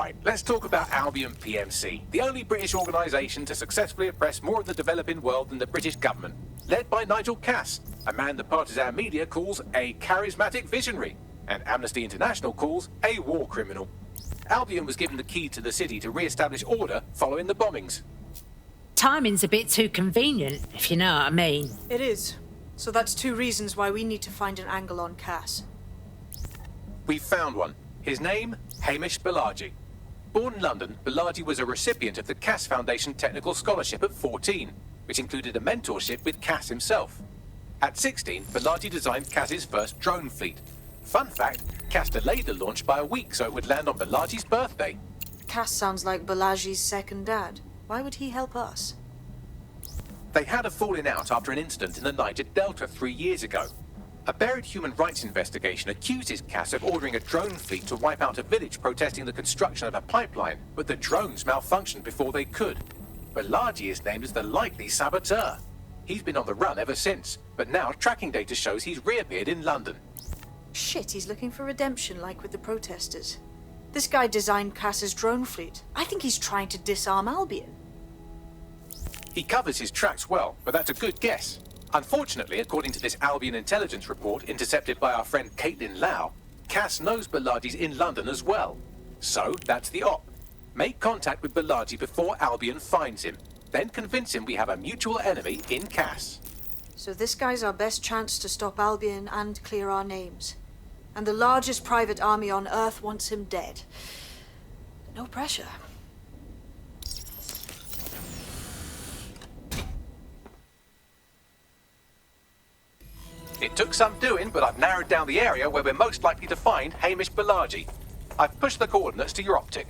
Right, let's talk about Albion PMC, the only British organisation to successfully oppress more of the developing world than the British government. Led by Nigel Cass, a man the partisan media calls a charismatic visionary, and Amnesty International calls a war criminal. Albion was given the key to the city to re-establish order following the bombings. Timing's a bit too convenient, if you know what I mean. It is. So that's two reasons why we need to find an angle on Cass. We've found one. His name, Hamish Balaji. Born in London, Balaji was a recipient of the Cass Foundation Technical Scholarship at 14, which included a mentorship with Cass himself. At 16, Balaji designed Cass's first drone fleet. Fun fact, Cass delayed the launch by a week so it would land on Balaji's birthday. Cass sounds like Balaji's second dad. Why would he help us? They had a falling out after an incident in the Niger Delta 3 years ago. A buried human rights investigation accuses Cass of ordering a drone fleet to wipe out a village protesting the construction of a pipeline, but the drones malfunctioned before they could. Balaji is named as the likely saboteur. He's been on the run ever since, but now tracking data shows he's reappeared in London. Shit, he's looking for redemption like with the protesters. This guy designed Cass's drone fleet. I think he's trying to disarm Albion. He covers his tracks well, but that's a good guess. Unfortunately, according to this Albion intelligence report intercepted by our friend Caitlin Lau, Cass knows Balaji's in London as well. So, that's the op. Make contact with Balaji before Albion finds him. Then convince him we have a mutual enemy in Cass. So this guy's our best chance to stop Albion and clear our names. And the largest private army on Earth wants him dead. No pressure. It took some doing, but I've narrowed down the area where we're most likely to find Hamish Balaji. I've pushed the coordinates to your optic.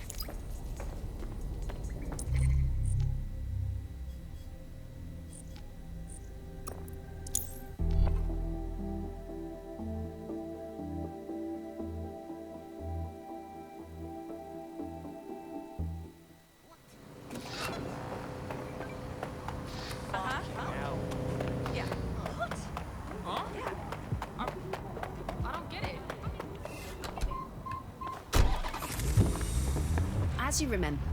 As you remember.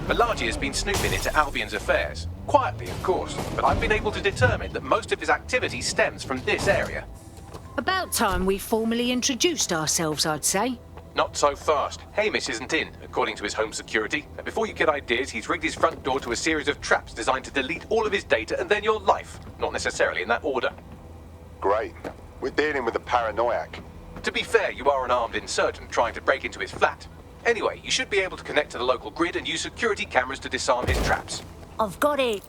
Balaji has been snooping into Albion's affairs. Quietly, of course, but I've been able to determine that most of his activity stems from this area. About time we formally introduced ourselves, I'd say. Not so fast. Hamish isn't in, according to his home security. And before you get ideas, he's rigged his front door to a series of traps designed to delete all of his data and then your life. Not necessarily in that order. Great. We're dealing with a paranoiac. To be fair, you are an armed insurgent trying to break into his flat. Anyway, you should be able to connect to the local grid and use security cameras to disarm his traps. I've got it.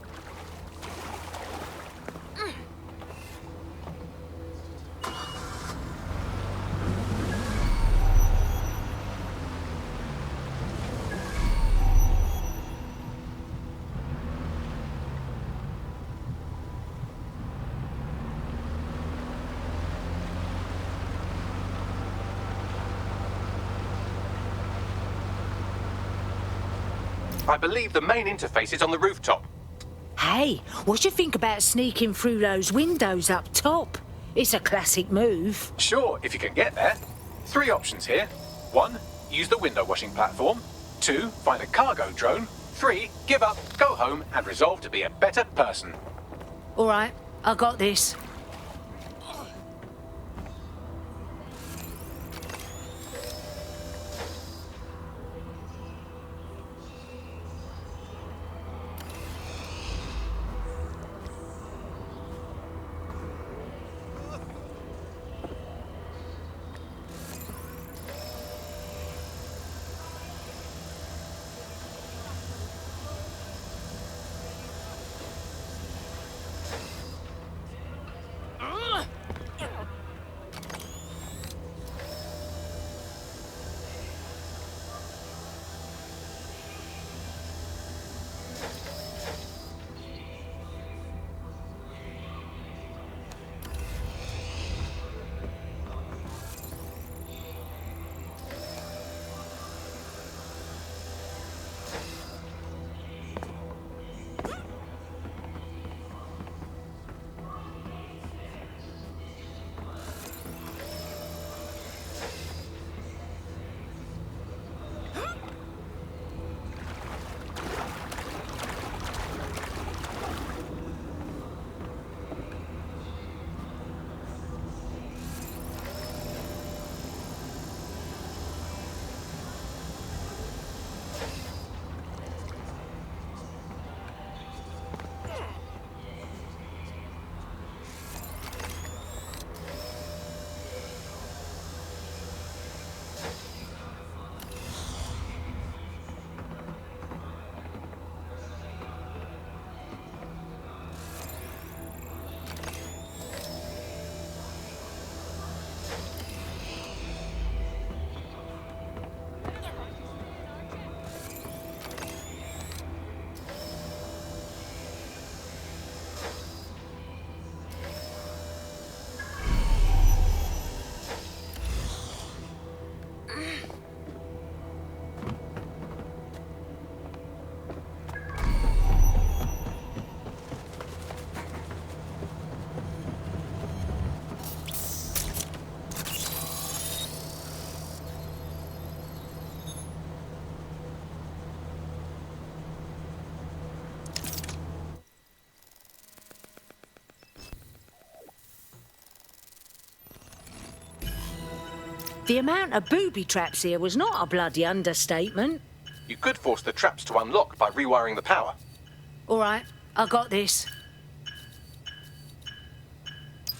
I believe the main interface is on the rooftop. Hey, what do you think about sneaking through those windows up top? It's a classic move. Sure, if you can get there. 3 options here. 1, use the window washing platform. 2, find a cargo drone. 3, give up, go home, and resolve to be a better person. All right, I got this. The amount of booby traps here was not a bloody understatement. You could force the traps to unlock by rewiring the power. All right, I got this.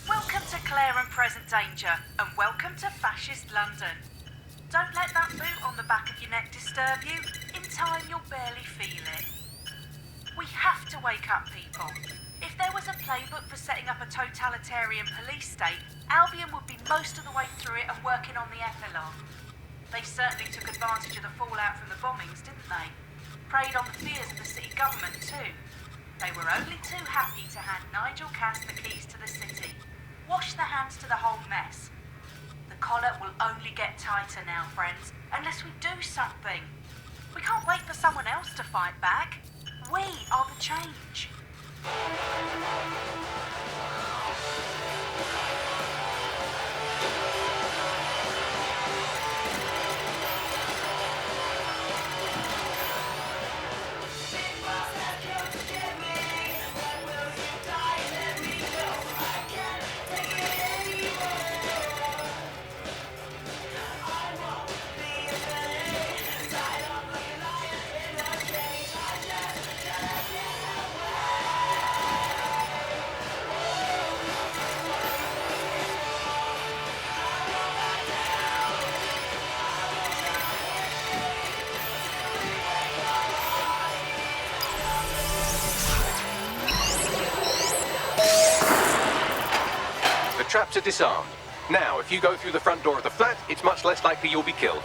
Welcome to Clare and Present Danger, and welcome to Fascist London. Don't let that boot on the back of your neck disturb you. In time, you'll barely feel it. We have to wake up people. If there was a playbook for setting up a totalitarian police state, Albion would be most of the way through it and working on the epilogue. They certainly took advantage of the fallout from the bombings, didn't they? Preyed on the fears of the city government too. They were only too happy to hand Nigel Cass the keys to the city. Wash their hands to the whole mess. The collar will only get tighter now, friends, unless we do something. We can't wait for someone else to fight back. We are the change. Traps are disarmed. Now, if you go through the front door of the flat, it's much less likely you'll be killed.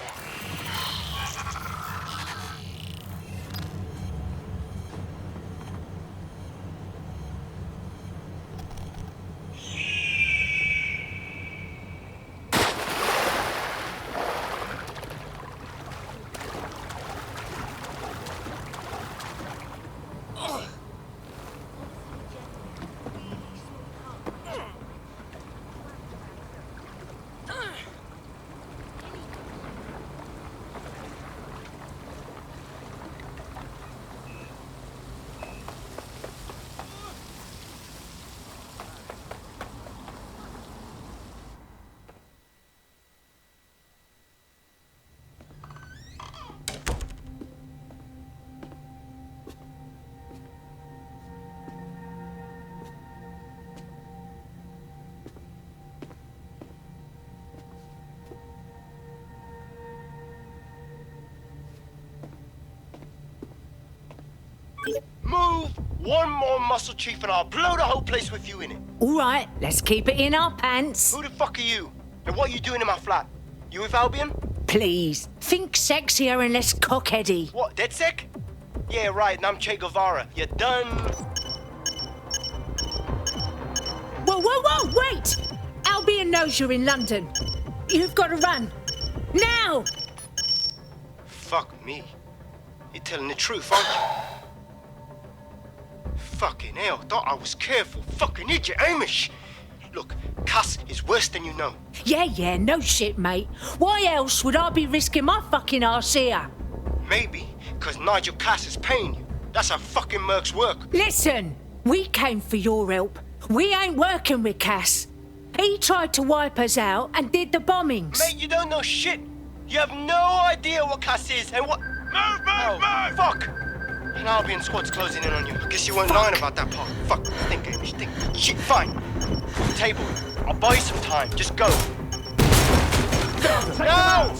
Move one more muscle, Chief, and I'll blow the whole place with you in it. All right, let's keep it in our pants. Who the fuck are you? And what are you doing in my flat? You with Albion? Please, think sexier and less cockheady. What, DedSec? Yeah, right, and I'm Che Guevara. You done? Whoa, wait! Albion knows you're in London. You've got to run. Now! Fuck me. You're telling the truth, aren't you? Fucking hell, thought I was careful. Fucking idiot, Amish. Look, Cass is worse than you know. Yeah, no shit, mate. Why else would I be risking my fucking arse here? Maybe, because Nigel Cass is paying you. That's how fucking mercs work. Listen, we came for your help. We ain't working with Cass. He tried to wipe us out and did the bombings. Mate, you don't know shit. You have no idea what Cass is and what... Move! Fuck! An Albion squad's closing in on you. I guess you weren't lying about that part. Fuck, think, Amish, think. Shit, fine. Table, I'll buy you some time. Just go. No!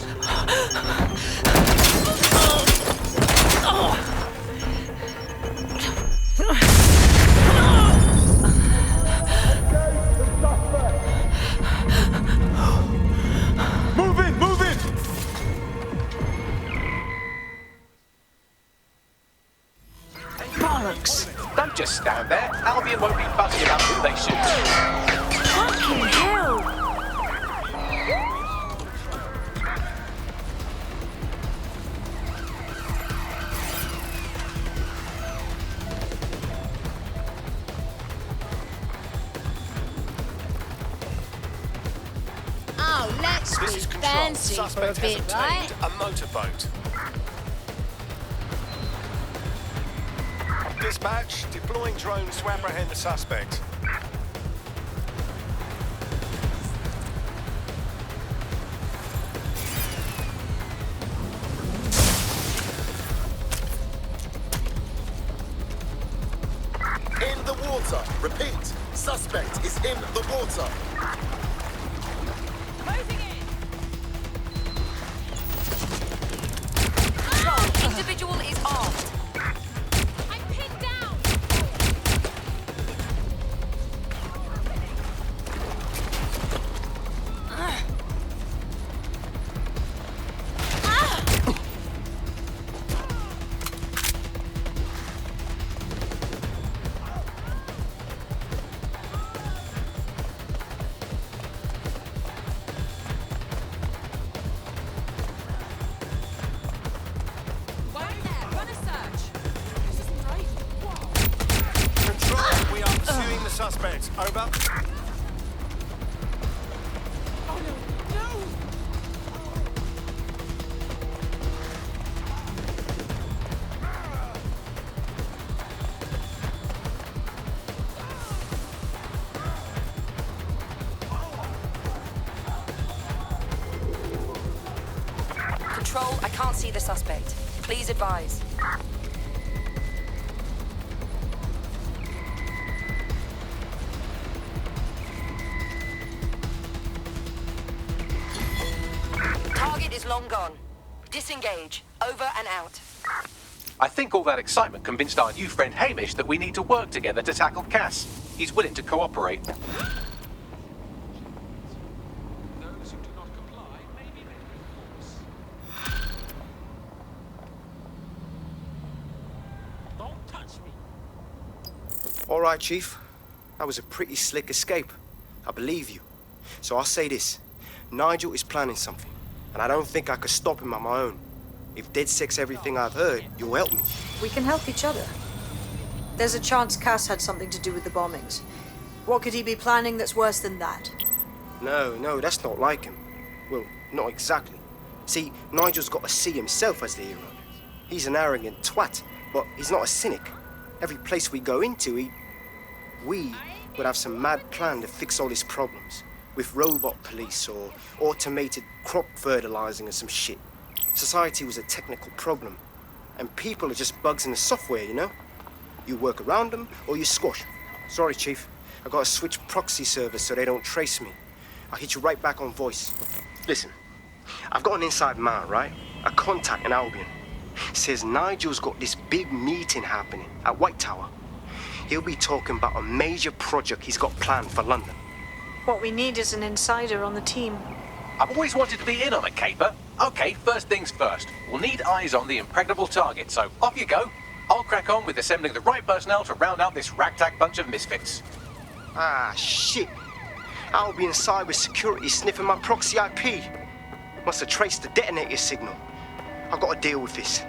Move in! Bollocks. Don't just stand there. Albion won't be fussy about who they shoot. Fucking hell. Oh, let's be fancy for a bit, right? A motorboat. Dispatch, deploying drones to apprehend the suspect. water. Repeat, suspect is in the water. Moving in. Control, individual is armed. I'm pinned down. Control, we are pursuing the suspect. Over. Control, I can't see the suspect. Please advise. Target is long gone. Disengage. Over and out. I think all that excitement convinced our new friend Hamish that we need to work together to tackle Cass. He's willing to cooperate. Those who do not comply may be met with force. Don't touch me. All right, Chief. That was a pretty slick escape. I believe you. So I'll say this. Nigel is planning something, and I don't think I could stop him on my own. If DedSec's everything I've heard, you'll help me. We can help each other. There's a chance Cass had something to do with the bombings. What could he be planning that's worse than that? No, that's not like him. Well, not exactly. See, Nigel's got to see himself as the hero. He's an arrogant twat, but he's not a cynic. Every place we go into, we would have some mad plan to fix all his problems. With robot police or automated crop fertilizing or some shit. Society was a technical problem. And people are just bugs in the software, you know? You work around them or you squash them. Sorry, Chief. I gotta switch proxy servers so they don't trace me. I'll hit you right back on voice. Listen, I've got an inside man, right? A contact in Albion. Says Nigel's got this big meeting happening at White Tower. He'll be talking about a major project he's got planned for London. What we need is an insider on the team. I've always wanted to be in on a caper. Okay, first things first. We'll need eyes on the impregnable target, so off you go. I'll crack on with assembling the right personnel to round out this ragtag bunch of misfits. Ah, shit. Albion cybersecurity sniffing my proxy IP. Must have traced the detonator signal. I've got to deal with this.